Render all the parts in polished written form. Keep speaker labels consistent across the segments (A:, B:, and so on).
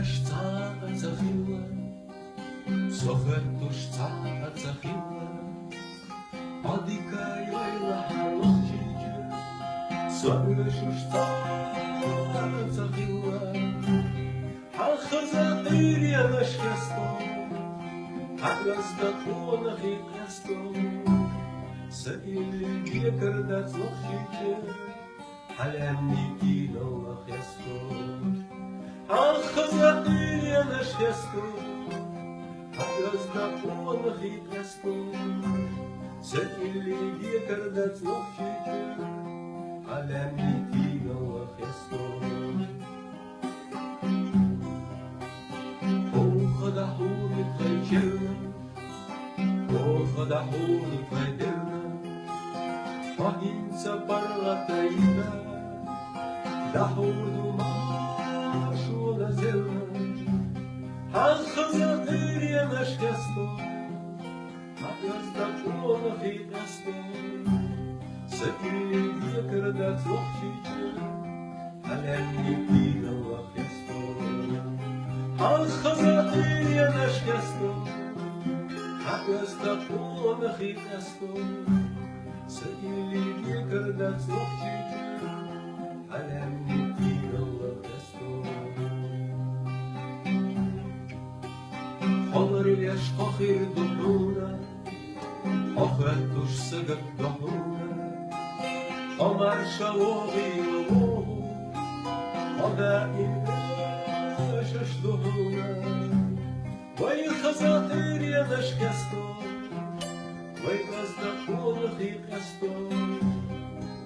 A: шца захила, сохетуш ца захила, адика яйла лохчиче, согешуш ца захила, ахаза ирия нашкесто, агазда тонах и кресто, саили гекардац лохчиче, алямни кино лохесто. Ахаза ирия нашкесто, агазда тонах и кресто, саили гекардац лохчиче, алямни кино лохесто. خدا حول خیجرنا خدا حول خیجرنا فهین سبرتینا لحود ما شو نزلنا هل خزقیری نشکستو هدرز دکون خیقستو سکیلی کردت لخشیچه هلنی دیگه وخستو الخزائر نشکستو حقست خون خیقستو سئیلی کردت لخچیچه علمی دیگه وخستو خالر العشق آخر دهونه آخر توش سگت دهونه آمر شواقی و آدائم ششدهونه وای خزائر یا نشکستو وای قصد خیقستو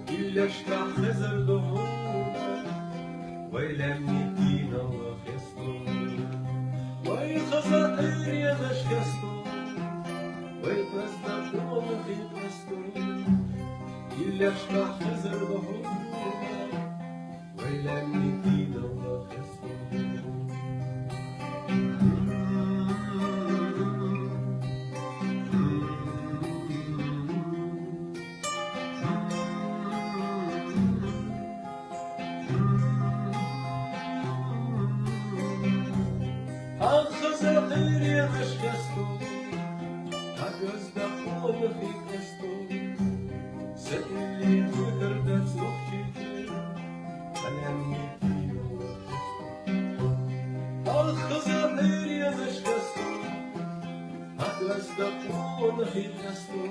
A: ایلشتا خزر دهونه وای لمی دینا وخستو وای خزائر یا نشکستو وای قصد خیقستو ایلشتا خزر دهونه وای لمی دینا وخستو الخزائر یا نشکستو هگز دخول خیقستو سئیلی کردت لخچیچه علمی دیگه وخستو الخزائر یا نشکستو هگز دخول خیقستو